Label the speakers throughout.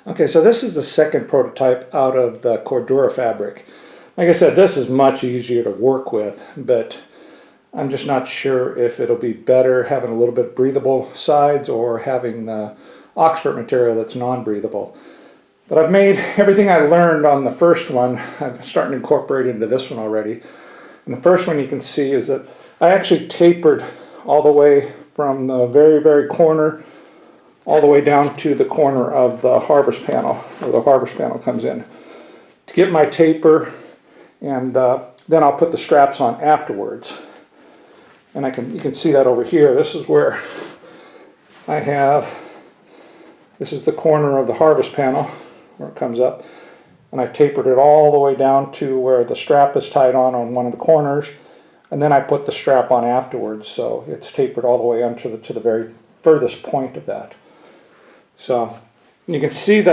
Speaker 1: Okay, so this is the second prototype out of the Cordura fabric. Like I said, this is much easier to work with, but I'm just not sure if it'll be better having a little bit breathable sides or having the Oxford material that's non-breathable. But I've made everything I learned on the first one, I'm starting to incorporate into this one already. And the first one you can see is that I actually tapered all the way from the very corner all the way down to the corner of the harvest panel, where the harvest panel comes in, to get my taper, and then I'll put the straps on afterwards. And you can see that over here. This is where I have, this is the corner of the harvest panel where it comes up, and I tapered it all the way down to where the strap is tied on one of the corners, and then I put the strap on afterwards, so it's tapered all the way onto to the very furthest point of that. So you can see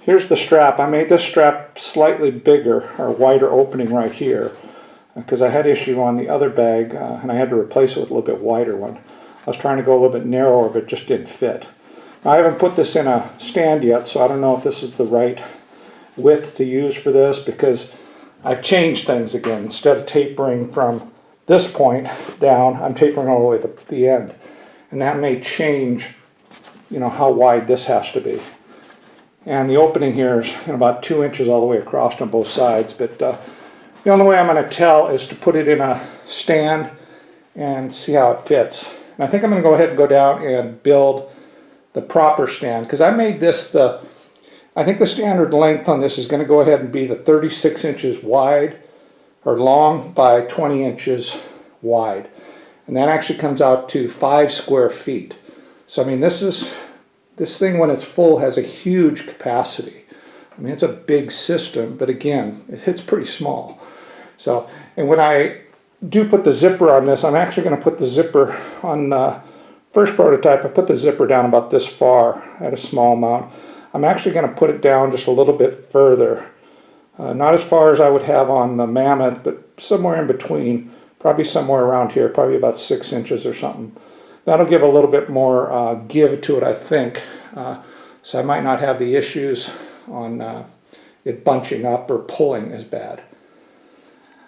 Speaker 1: here's the strap. I made this strap slightly bigger, or wider opening right here, because I had issue on the other bag, and I had to replace it with a little bit wider one. I was trying to go a little bit narrower, but it just didn't fit. Now, I haven't put this in a stand yet, so I don't know if this is the right width to use for this, because I've changed things again. Instead of tapering from this point down, I'm tapering all the way to the end, and that may change, you know, how wide this has to be. And the opening here is about 2 inches all the way across on both sides, but the only way I'm going to tell is to put it in a stand and see how it fits. And I think I'm going to go ahead and go down and build the proper stand, because I made this I think the standard length on this is going to go ahead and be the 36 inches wide or long by 20 inches wide, and that actually comes out to 5 square feet. So I mean, this thing when it's full has a huge capacity. I mean, it's a big system, but again, it's pretty small. So, and when I do put the zipper on this, I'm actually going to put the zipper on the first prototype. I put the zipper down about this far at a small amount. I'm actually going to put it down just a little bit further. Not as far as I would have on the Mammoth, but somewhere in between, probably somewhere around here, probably about 6 inches or something. That'll give a little bit more give to it, I think. So I might not have the issues on it bunching up or pulling as bad.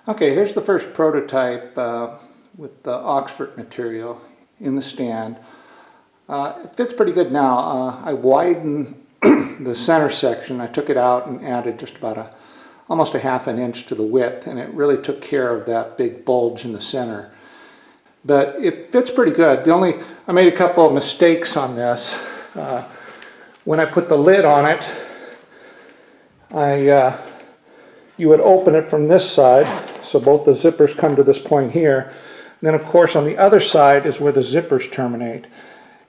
Speaker 1: Okay, here's the first prototype with the Oxford material in the stand. It fits pretty good now. I widened the center section. I took it out and added just about almost a half an inch to the width, and it really took care of that big bulge in the center. But it fits pretty good. I made a couple of mistakes on this. When I put the lid on it, you would open it from this side, so both the zippers come to this point here. And then of course on the other side is where the zippers terminate.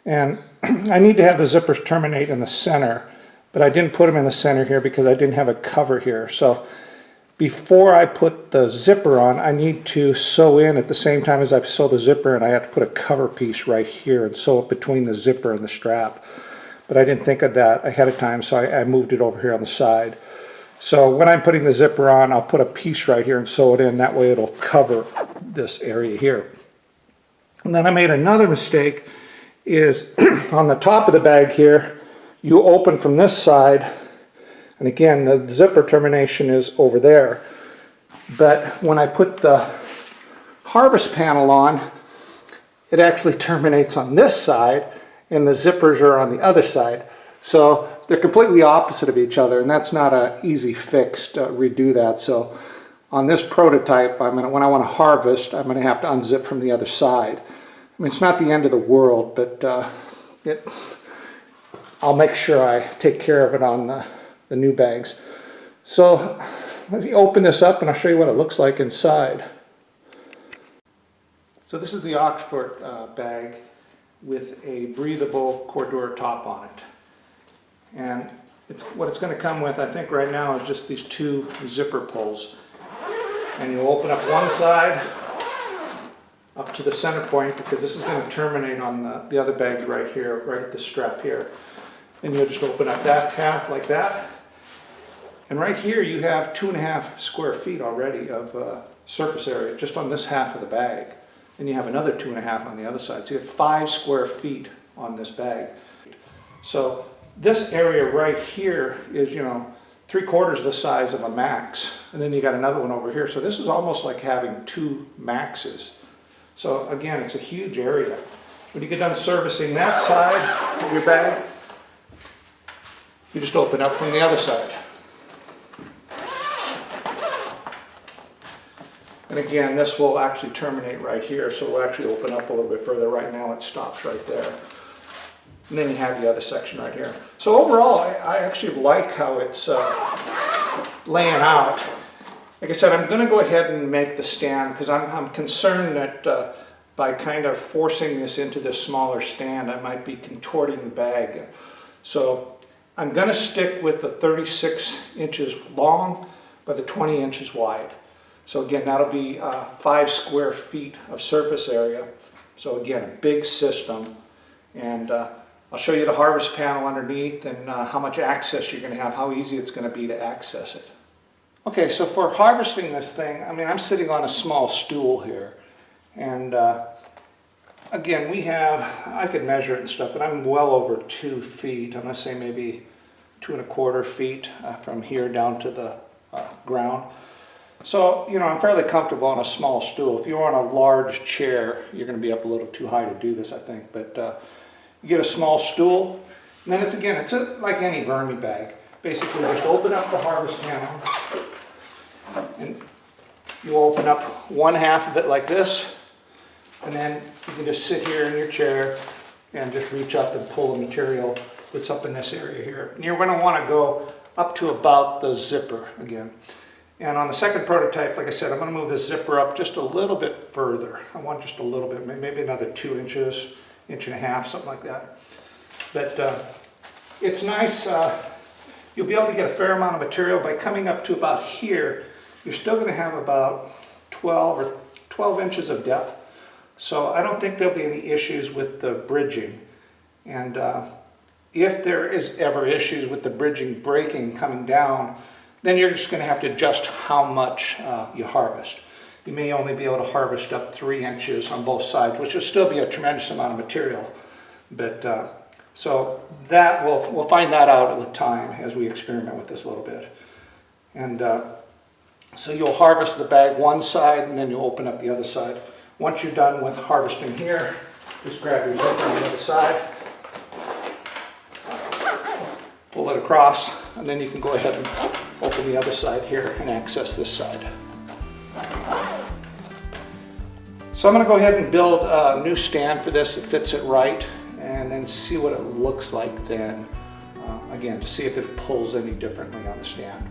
Speaker 1: And I need to have the zippers terminate in the center, but I didn't put them in the center here because I didn't have a cover here. So before I put the zipper on, I need to sew in at the same time as I sew the zipper, and I have to put a cover piece right here and sew it between the zipper and the strap. But I didn't think of that ahead of time, so I moved it over here on the side. So when I'm putting the zipper on, I'll put a piece right here and sew it in. That way it'll cover this area here. And then I made another mistake, is on the top of the bag here, you open from this side, and again the zipper termination is over there. But when I put the harvest panel on, it actually terminates on this side, and the zippers are on the other side. So they're completely opposite of each other, and that's not an easy fix to redo that. So on this prototype, when I want to harvest, I'm going to have to unzip from the other side. I mean, it's not the end of the world, but I'll make sure I take care of it on the new bags. So let me open this up and I'll show you what it looks like inside. So this is the Oxford bag with a breathable Cordura top on it. And what it's going to come with, I think right now, is just these 2 zipper pulls. And you'll open up one side up to the center point, because this is going to terminate on the other bag right here, right at the strap here. And you'll just open up that half like that. And right here you have 2.5 square feet already of surface area just on this half of the bag. And you have another 2.5 on the other side. So you have 5 square feet on this bag. So this area right here is, you know, 3/4 the size of a max. And then you got another one over here. So this is almost like having two maxes. So again, it's a huge area. When you get done servicing that side of your bag, you just open up from the other side. And again, this will actually terminate right here, so we'll actually open up a little bit further. Right now it stops right there. And then you have the other section right here. So overall, I actually like how it's laying out. Like I said, I'm going to go ahead and make the stand because I'm concerned that by kind of forcing this into this smaller stand, I might be contorting the bag. So I'm going to stick with the 36 inches long by the 20 inches wide. So again, that'll be 5 square feet of surface area. So again, a big system. And I'll show you the harvest panel underneath and how much access you're going to have, how easy it's going to be to access it. Okay, so for harvesting this thing, I mean, I'm sitting on a small stool here. And again, we have, I could measure it and stuff, but I'm well over 2 feet. I'm going to say maybe 2 1/4 feet from here down to the ground. So, you know, I'm fairly comfortable on a small stool. If you're on a large chair, you're going to be up a little too high to do this, I think. But you get a small stool, and then it's like any VermiBag. Basically, just open up the harvest panel, and you open up one half of it like this, and then you can just sit here in your chair and just reach up and pull the material that's up in this area here. And you're going to want to go up to about the zipper again. And on the second prototype, like I said, I'm going to move this zipper up just a little bit further. I want just a little bit, maybe another 2 inches, 1.5 inches, something like that. But it's nice. You'll be able to get a fair amount of material. By coming up to about here, you're still going to have about 12 inches of depth. So I don't think there'll be any issues with the bridging. And if there is ever issues with the bridging breaking coming down, then you're just going to have to adjust how much you harvest. You may only be able to harvest up 3 inches on both sides, which will still be a tremendous amount of material. But so that we'll find that out with time as we experiment with this a little bit. And so you'll harvest the bag one side, and then you'll open up the other side. Once you're done with harvesting here, just grab your zipper on the other side, pull it across, and then you can go ahead and open the other side here and access this side. So I'm going to go ahead and build a new stand for this that fits it right, and then see what it looks like then, again, to see if it pulls any differently on the stand.